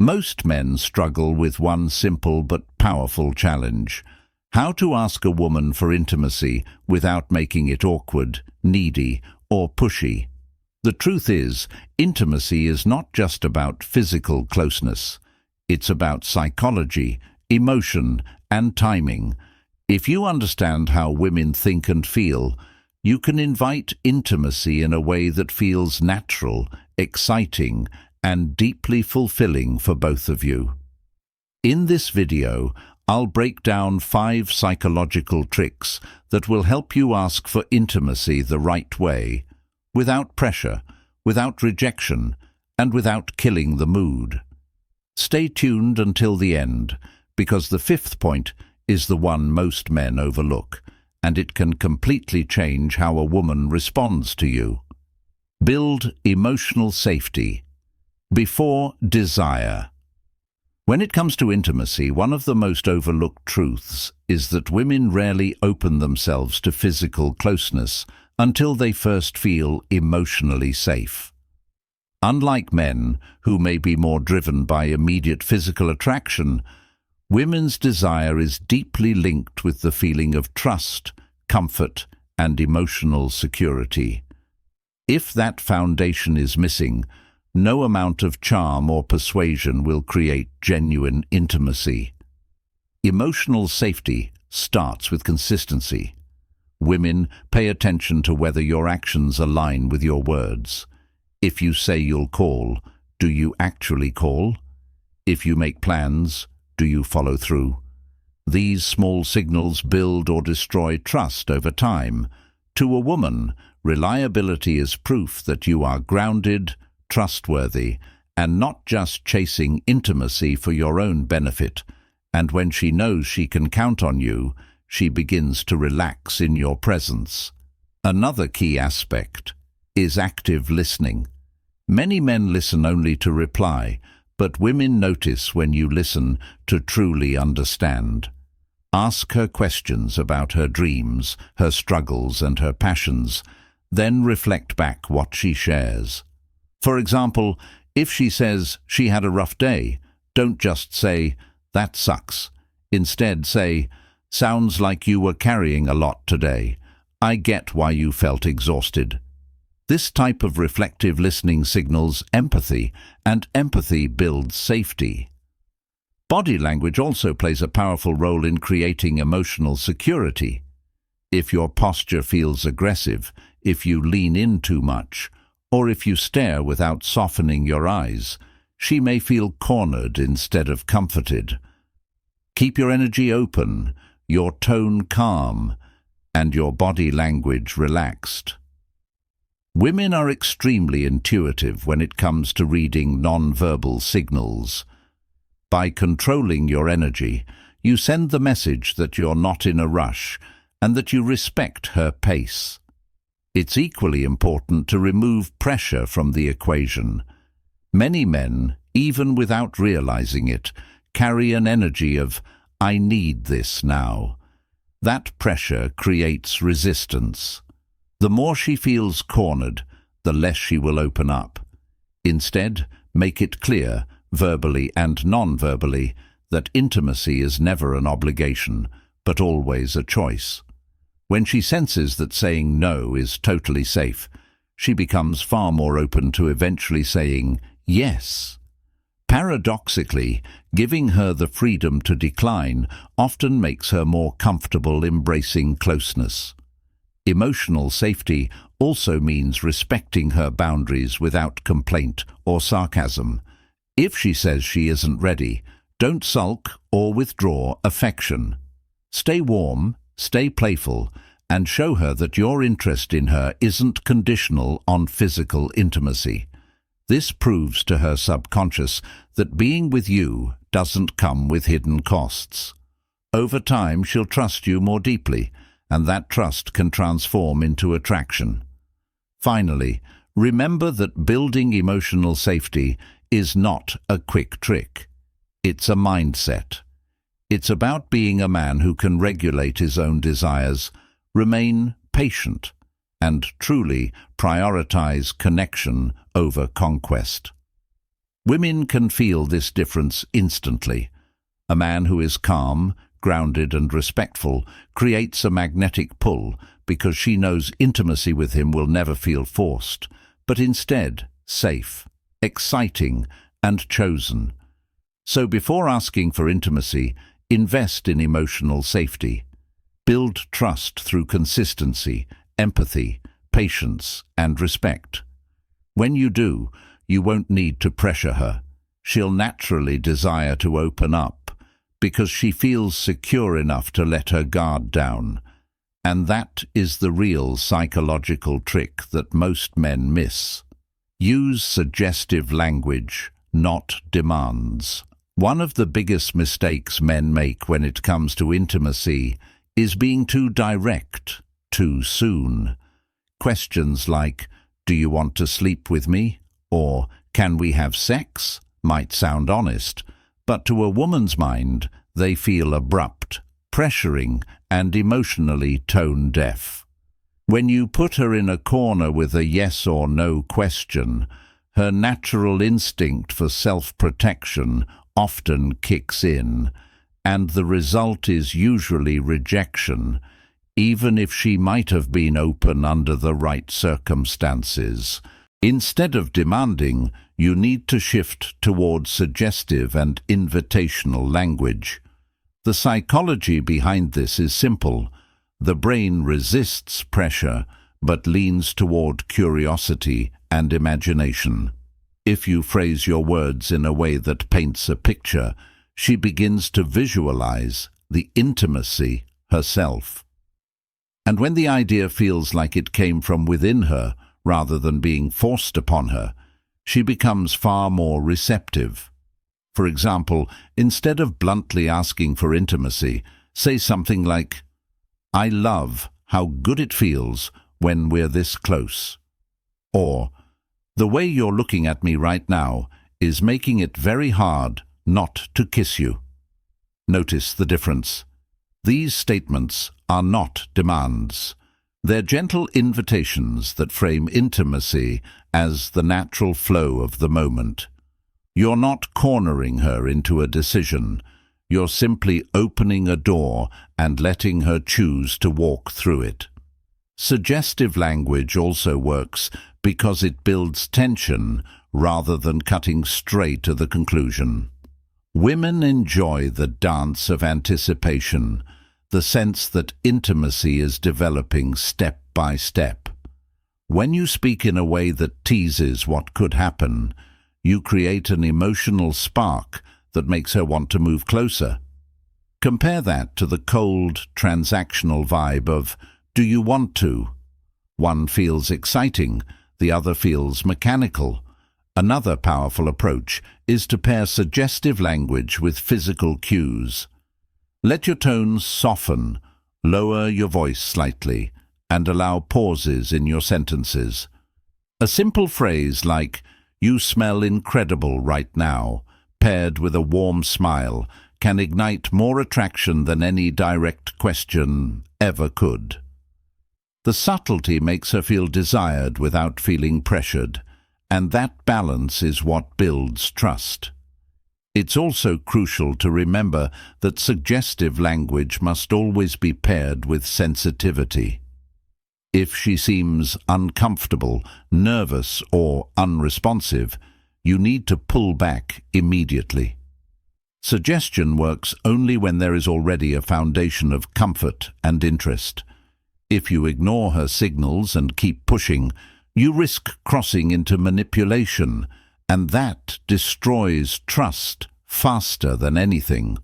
Most men struggle with one simple but powerful challenge: how to ask a woman for intimacy without making it awkward, needy, or pushy. The truth is, intimacy is not just about physical closeness. It's about psychology, emotion, and timing. If you understand how women think and feel, you can invite intimacy in a way that feels natural, exciting, and deeply fulfilling for both of you. In this video, I'll break down 5 psychological tricks that will help you ask for intimacy the right way, without pressure, without rejection, and without killing the mood. Stay tuned until the end, because the 5th point is the one most men overlook, and it can completely change how a woman responds to you. Build emotional safety before desire. When it comes to intimacy, one of the most overlooked truths is that women rarely open themselves to physical closeness until they first feel emotionally safe. Unlike men, who may be more driven by immediate physical attraction, women's desire is deeply linked with the feeling of trust, comfort, and emotional security. If that foundation is missing, no amount of charm or persuasion will create genuine intimacy. Emotional safety starts with consistency. Women, pay attention to whether your actions align with your words. If you say you'll call, do you actually call? If you make plans, do you follow through? These small signals build or destroy trust over time. To a woman, reliability is proof that you are grounded, trustworthy, and not just chasing intimacy for your own benefit. And when she knows she can count on you, she begins to relax in your presence. Another key aspect is active listening. Many men listen only to reply, but women notice when you listen to truly understand. Ask her questions about her dreams, her struggles, and her passions, then reflect back what she shares. For example, if she says she had a rough day, don't just say, "That sucks." Instead say, "Sounds like you were carrying a lot today. I get why you felt exhausted." This type of reflective listening signals empathy, and empathy builds safety. Body language also plays a powerful role in creating emotional security. If your posture feels aggressive, if you lean in too much, or if you stare without softening your eyes, she may feel cornered instead of comforted. Keep your energy open, your tone calm, and your body language relaxed. Women are extremely intuitive when it comes to reading non-verbal signals. By controlling your energy, you send the message that you're not in a rush and that you respect her pace. It's equally important to remove pressure from the equation. Many men, even without realizing it, carry an energy of, "I need this now." That pressure creates resistance. The more she feels cornered, the less she will open up. Instead, make it clear, verbally and non-verbally, that intimacy is never an obligation, but always a choice. When she senses that saying no is totally safe, she becomes far more open to eventually saying yes. Paradoxically, giving her the freedom to decline often makes her more comfortable embracing closeness. Emotional safety also means respecting her boundaries without complaint or sarcasm. If she says she isn't ready, don't sulk or withdraw affection. Stay warm, stay playful, and show her that your interest in her isn't conditional on physical intimacy. This proves to her subconscious that being with you doesn't come with hidden costs. Over time, she'll trust you more deeply, and that trust can transform into attraction. Finally, remember that building emotional safety is not a quick trick. It's a mindset. It's about being a man who can regulate his own desires, remain patient, and truly prioritize connection over conquest. Women can feel this difference instantly. A man who is calm, grounded and respectful creates a magnetic pull because she knows intimacy with him will never feel forced, but instead safe, exciting and chosen. So before asking for intimacy, invest in emotional safety. Build trust through consistency, empathy, patience and respect. When you do, you won't need to pressure her. She'll naturally desire to open up because she feels secure enough to let her guard down. And that is the real psychological trick that most men miss. Use suggestive language, not demands. One of the biggest mistakes men make when it comes to intimacy is being too direct, too soon. Questions like, "Do you want to sleep with me?" or "Can we have sex?" might sound honest, but to a woman's mind, they feel abrupt, pressuring, and emotionally tone-deaf. When you put her in a corner with a yes or no question, her natural instinct for self-protection often kicks in, and the result is usually rejection, even if she might have been open under the right circumstances. Instead of demanding, you need to shift towards suggestive and invitational language. The psychology behind this is simple. The brain resists pressure, but leans toward curiosity and imagination. If you phrase your words in a way that paints a picture, she begins to visualize the intimacy herself. And when the idea feels like it came from within her, rather than being forced upon her, she becomes far more receptive. For example, instead of bluntly asking for intimacy, say something like, "I love how good it feels when we're this close." Or, "The way you're looking at me right now is making it very hard not to kiss you." Notice the difference. These statements are not demands. They're gentle invitations that frame intimacy as the natural flow of the moment. You're not cornering her into a decision. You're simply opening a door and letting her choose to walk through it. Suggestive language also works because it builds tension rather than cutting straight to the conclusion. Women enjoy the dance of anticipation, the sense that intimacy is developing step by step. When you speak in a way that teases what could happen, you create an emotional spark that makes her want to move closer. Compare that to the cold, transactional vibe of, "Do you want to?" One feels exciting, the other feels mechanical. Another powerful approach is to pair suggestive language with physical cues. Let your tones soften, lower your voice slightly, and allow pauses in your sentences. A simple phrase like, "You smell incredible right now," paired with a warm smile, can ignite more attraction than any direct question ever could. The subtlety makes her feel desired without feeling pressured, and that balance is what builds trust. It's also crucial to remember that suggestive language must always be paired with sensitivity. If she seems uncomfortable, nervous, or unresponsive, you need to pull back immediately. Suggestion works only when there is already a foundation of comfort and interest. If you ignore her signals and keep pushing, you risk crossing into manipulation, and that destroys trust faster than anything.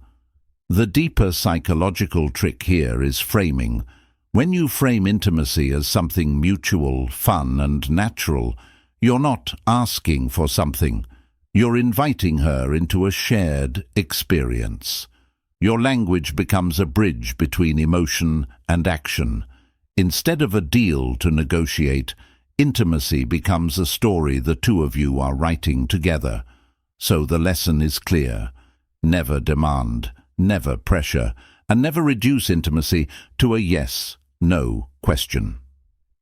The deeper psychological trick here is framing. When you frame intimacy as something mutual, fun, and natural, you're not asking for something. You're inviting her into a shared experience. Your language becomes a bridge between emotion and action. Instead of a deal to negotiate, intimacy becomes a story the two of you are writing together. So the lesson is clear. Never demand, never pressure, and never reduce intimacy to a yes, no question.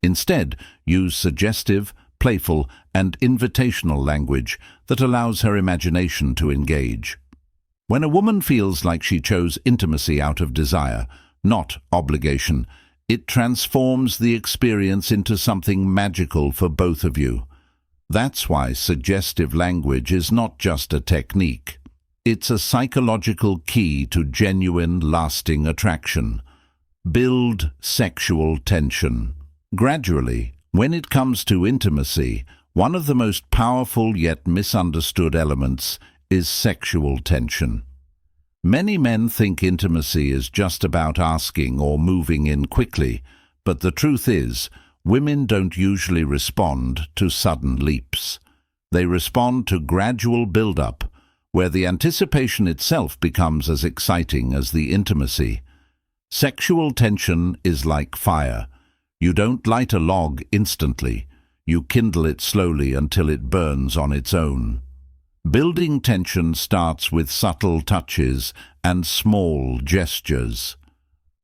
Instead, use suggestive, playful and invitational language that allows her imagination to engage. When a woman feels like she chose intimacy out of desire, not obligation, it transforms the experience into something magical for both of you. That's why suggestive language is not just a technique. It's a psychological key to genuine, lasting attraction. Build sexual tension. Gradually, when it comes to intimacy, one of the most powerful yet misunderstood elements is sexual tension. Many men think intimacy is just about asking or moving in quickly, but the truth is, women don't usually respond to sudden leaps. They respond to gradual build-up, where the anticipation itself becomes as exciting as the intimacy. Sexual tension is like fire. You don't light a log instantly. You kindle it slowly until it burns on its own. Building tension starts with subtle touches and small gestures.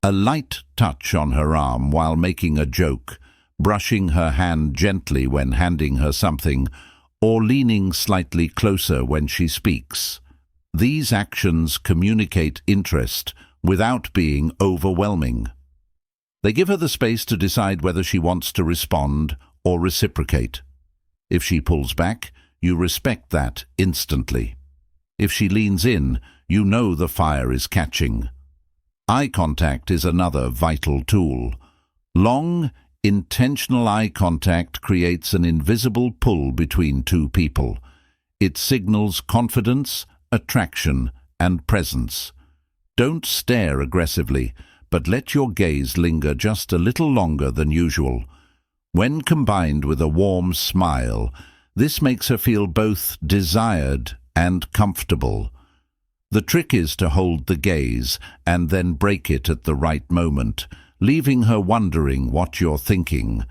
A light touch on her arm while making a joke, brushing her hand gently when handing her something, or leaning slightly closer when she speaks. These actions communicate interest without being overwhelming. They give her the space to decide whether she wants to respond or reciprocate. If she pulls back, you respect that instantly. If she leans in, you know the fire is catching. Eye contact is another vital tool. Long, intentional eye contact creates an invisible pull between two people. It signals confidence, attraction, and presence. Don't stare aggressively, but let your gaze linger just a little longer than usual. When combined with a warm smile, this makes her feel both desired and comfortable. The trick is to hold the gaze and then break it at the right moment, leaving her wondering what you're thinking.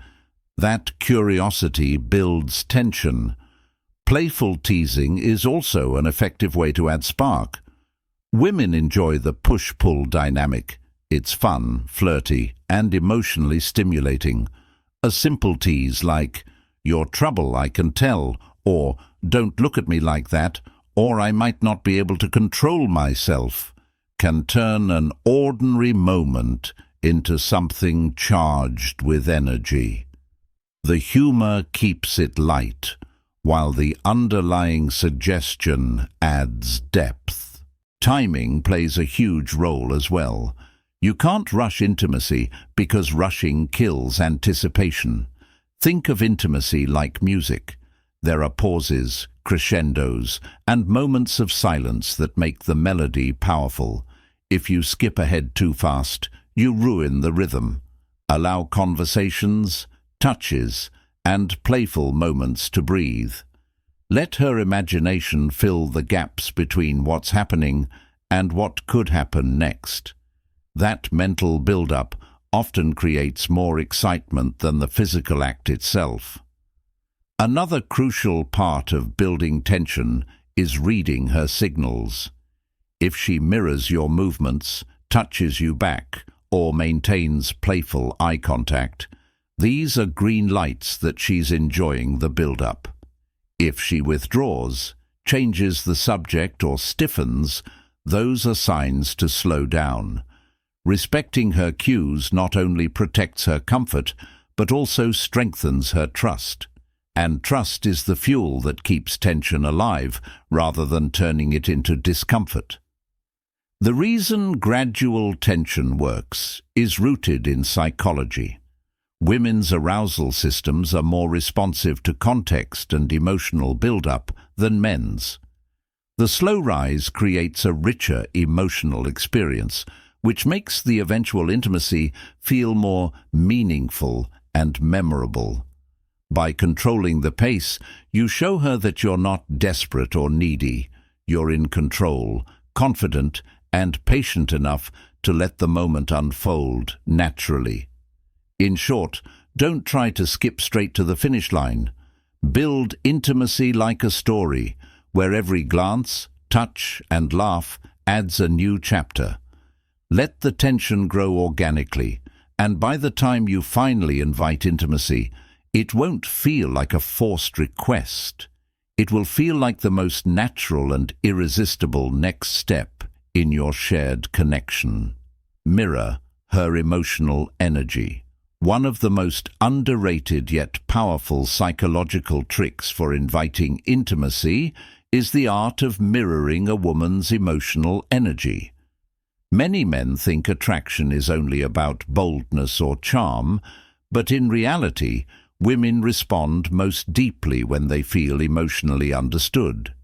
That curiosity builds tension. Playful teasing is also an effective way to add spark. Women enjoy the push-pull dynamic. It's fun, flirty, and emotionally stimulating. A simple tease like, "You're trouble, I can tell," or "Don't look at me like that," or "I might not be able to control myself," can turn an ordinary moment into something charged with energy. The humor keeps it light, while the underlying suggestion adds depth. Timing plays a huge role as well. You can't rush intimacy because rushing kills anticipation. Think of intimacy like music. There are pauses, crescendos, and moments of silence that make the melody powerful. If you skip ahead too fast, you ruin the rhythm. Allow conversations, touches, and playful moments to breathe. Let her imagination fill the gaps between what's happening and what could happen next. That mental build-up often creates more excitement than the physical act itself. Another crucial part of building tension is reading her signals. If she mirrors your movements, touches you back, or maintains playful eye contact, these are green lights that she's enjoying the build-up. If she withdraws, changes the subject, or stiffens, those are signs to slow down. Respecting her cues not only protects her comfort, but also strengthens her trust. And trust is the fuel that keeps tension alive, rather than turning it into discomfort. The reason gradual tension works is rooted in psychology. Women's arousal systems are more responsive to context and emotional build-up than men's. The slow rise creates a richer emotional experience, which makes the eventual intimacy feel more meaningful and memorable. By controlling the pace, you show her that you're not desperate or needy. You're in control, confident, and patient enough to let the moment unfold naturally. In short, don't try to skip straight to the finish line. Build intimacy like a story, where every glance, touch, and laugh adds a new chapter. Let the tension grow organically, and by the time you finally invite intimacy, It won't feel like a forced request. It will feel like the most natural and irresistible next step in your shared connection. Mirror her emotional energy. One of the most underrated yet powerful psychological tricks for inviting intimacy is the art of mirroring a woman's emotional energy. Many men think attraction is only about boldness or charm, but in reality, women respond most deeply when they feel emotionally understood.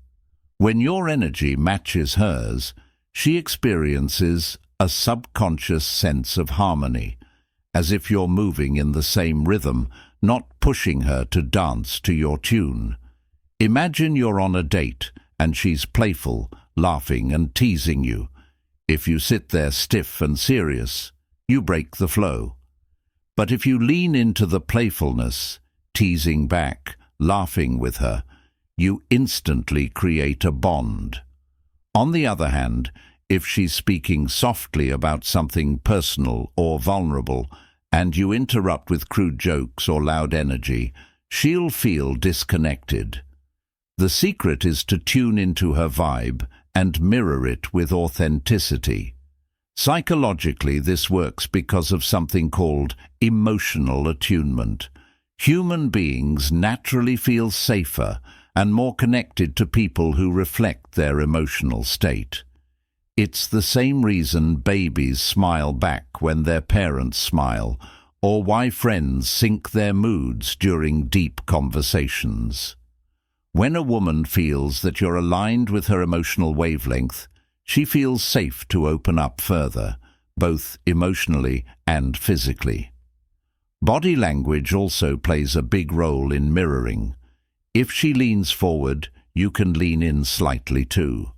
When your energy matches hers, she experiences a subconscious sense of harmony, as if you're moving in the same rhythm, not pushing her to dance to your tune. Imagine you're on a date and she's playful, laughing and teasing you. If you sit there stiff and serious, you break the flow. But if you lean into the playfulness, teasing back, laughing with her, you instantly create a bond. On the other hand, if she's speaking softly about something personal or vulnerable, and you interrupt with crude jokes or loud energy, she'll feel disconnected. The secret is to tune into her vibe and mirror it with authenticity. Psychologically, this works because of something called emotional attunement. Human beings naturally feel safer and more connected to people who reflect their emotional state. It's the same reason babies smile back when their parents smile, or why friends sync their moods during deep conversations. When a woman feels that you're aligned with her emotional wavelength, she feels safe to open up further, both emotionally and physically. Body language also plays a big role in mirroring. If she leans forward, you can lean in slightly too.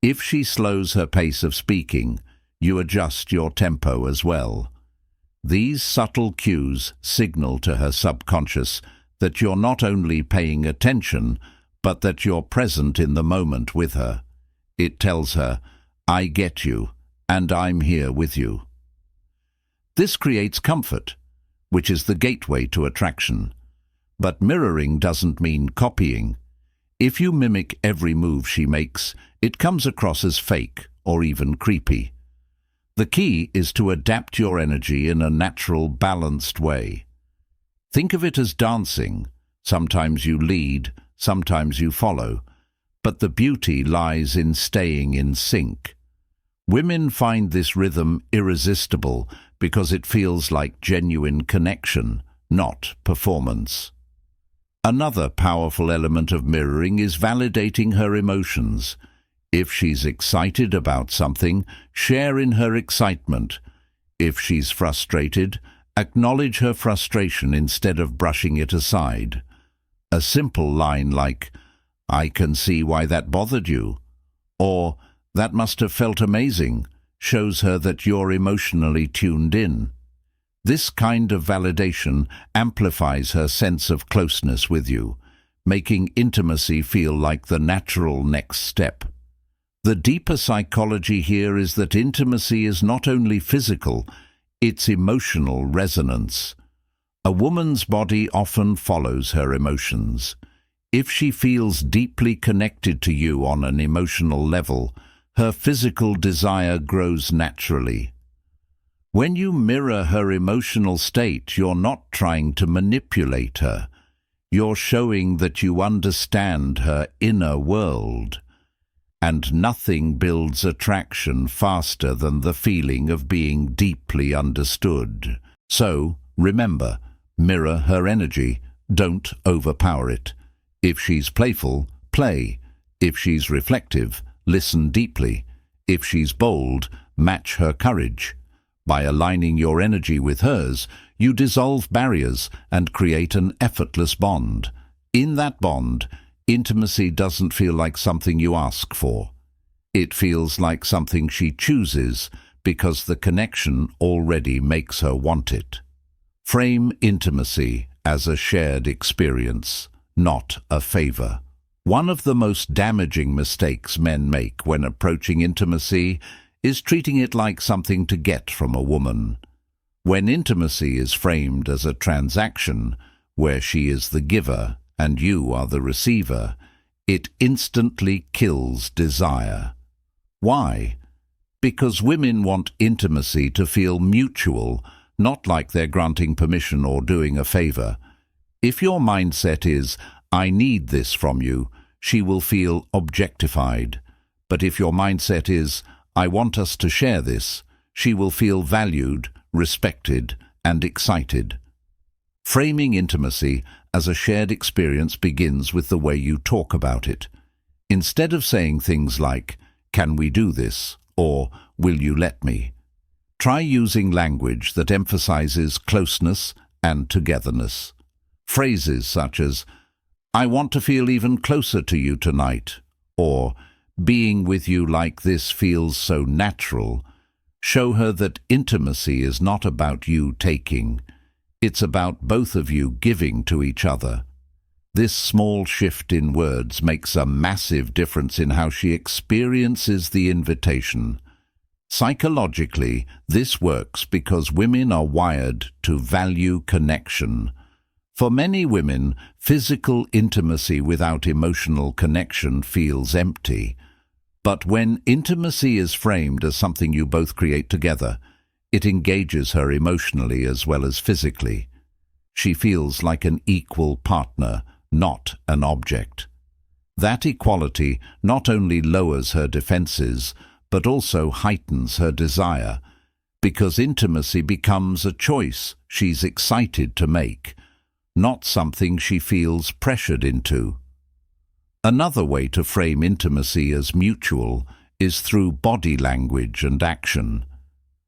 If she slows her pace of speaking, you adjust your tempo as well. These subtle cues signal to her subconscious that you're not only paying attention, but that you're present in the moment with her. It tells her, "I get you, and I'm here with you." This creates comfort, which is the gateway to attraction. But mirroring doesn't mean copying. If you mimic every move she makes, it comes across as fake or even creepy. The key is to adapt your energy in a natural, balanced way. Think of it as dancing. Sometimes you lead, sometimes you follow, but the beauty lies in staying in sync. Women find this rhythm irresistible because it feels like genuine connection, not performance. Another powerful element of mirroring is validating her emotions. If she's excited about something, share in her excitement. If she's frustrated, acknowledge her frustration instead of brushing it aside. A simple line like, "I can see why that bothered you," or "That must have felt amazing," shows her that you're emotionally tuned in. This kind of validation amplifies her sense of closeness with you, making intimacy feel like the natural next step. The deeper psychology here is that intimacy is not only physical, it's emotional resonance. A woman's body often follows her emotions. If she feels deeply connected to you on an emotional level, her physical desire grows naturally. When you mirror her emotional state, you're not trying to manipulate her. You're showing that you understand her inner world. And nothing builds attraction faster than the feeling of being deeply understood. So, remember, mirror her energy, don't overpower it. If she's playful, play. If she's reflective, listen deeply. If she's bold, match her courage. By aligning your energy with hers, you dissolve barriers and create an effortless bond. In that bond, intimacy doesn't feel like something you ask for. It feels like something she chooses because the connection already makes her want it. Frame intimacy as a shared experience, not a favor. One of the most damaging mistakes men make when approaching intimacy is treating it like something to get from a woman. When intimacy is framed as a transaction, where she is the giver and you are the receiver, it instantly kills desire. Why? Because women want intimacy to feel mutual, not like they're granting permission or doing a favor. If your mindset is, "I need this from you," she will feel objectified. But if your mindset is, "I want us to share this," she will feel valued, respected, and excited. Framing intimacy as a shared experience begins with the way you talk about it. Instead of saying things like, "Can we do this?" or "Will you let me?" try using language that emphasizes closeness and togetherness. Phrases such as, "I want to feel even closer to you tonight," or "Being with you like this feels so natural," show her that intimacy is not about you taking. It's about both of you giving to each other. This small shift in words makes a massive difference in how she experiences the invitation. Psychologically, this works because women are wired to value connection. For many women, physical intimacy without emotional connection feels empty. But when intimacy is framed as something you both create together, it engages her emotionally as well as physically. She feels like an equal partner, not an object. That equality not only lowers her defenses, but also heightens her desire, because intimacy becomes a choice she's excited to make, not something she feels pressured into. Another way to frame intimacy as mutual is through body language and action.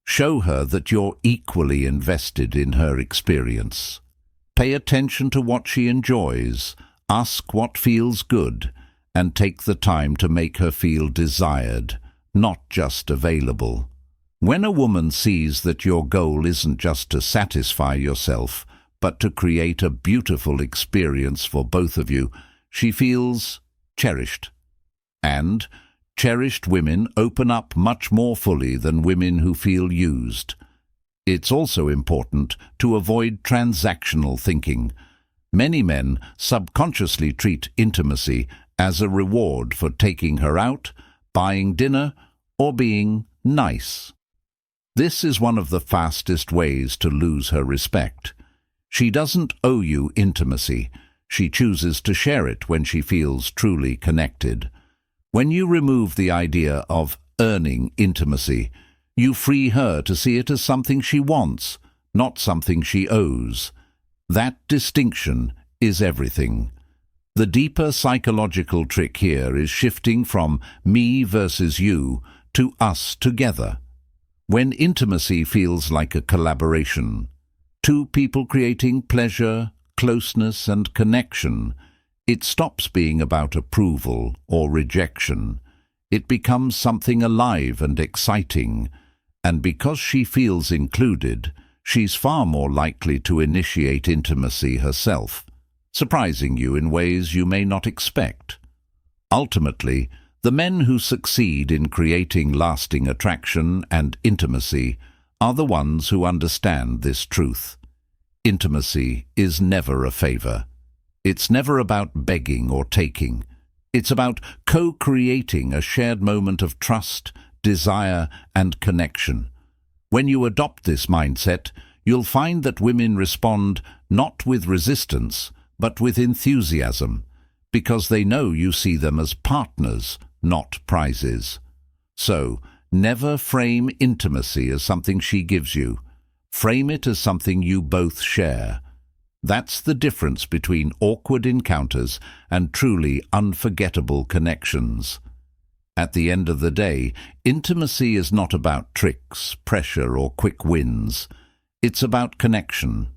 Show her that you're equally invested in her experience. Pay attention to what she enjoys, ask what feels good, and take the time to make her feel desired, not just available. When a woman sees that your goal isn't just to satisfy yourself, but to create a beautiful experience for both of you, she feels cherished. And cherished women open up much more fully than women who feel used. It's also important to avoid transactional thinking. Many men subconsciously treat intimacy as a reward for taking her out, buying dinner, or being nice. This is one of the fastest ways to lose her respect. She doesn't owe you intimacy. She chooses to share it when she feels truly connected. When you remove the idea of earning intimacy, you free her to see it as something she wants, not something she owes. That distinction is everything. The deeper psychological trick here is shifting from me versus you to us together. When intimacy feels like a collaboration, two people creating pleasure, closeness, and connection, it stops being about approval or rejection. It becomes something alive and exciting, and because she feels included, she's far more likely to initiate intimacy herself, surprising you in ways you may not expect. Ultimately, the men who succeed in creating lasting attraction and intimacy are the ones who understand this truth. Intimacy is never a favor. It's never about begging or taking. It's about co-creating a shared moment of trust, desire, and connection. When you adopt this mindset, you'll find that women respond not with resistance, but with enthusiasm, because they know you see them as partners, not prizes. So, never frame intimacy as something she gives you. Frame it as something you both share. That's the difference between awkward encounters and truly unforgettable connections. At the end of the day, intimacy is not about tricks, pressure, or quick wins. It's about connection.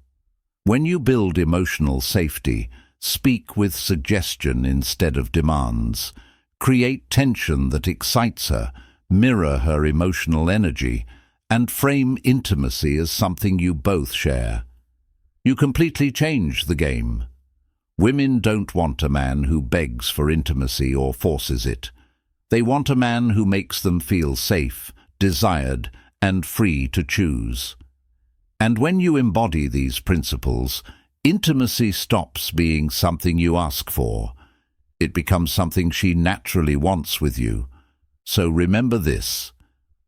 When you build emotional safety, speak with suggestion instead of demands. Create tension that excites her, mirror her emotional energy, and frame intimacy as something you both share. You completely change the game. Women don't want a man who begs for intimacy or forces it. They want a man who makes them feel safe, desired, and free to choose. And when you embody these principles, Intimacy stops being something you ask for. It becomes something she naturally wants with you. So remember this: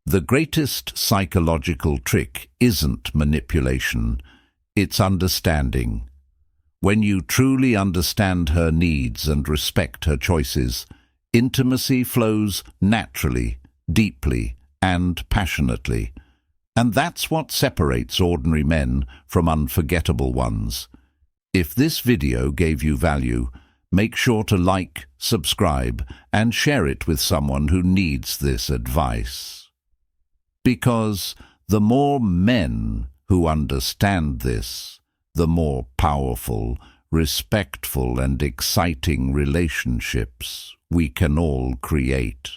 the greatest psychological trick isn't manipulation, it's understanding. When you truly understand her needs and respect her choices, intimacy flows naturally, deeply, and passionately. And that's what separates ordinary men from unforgettable ones. If this video gave you value, make sure to like, subscribe, and share it with someone who needs this advice. Because the more men who understand this, the more powerful, respectful, and exciting relationships we can all create.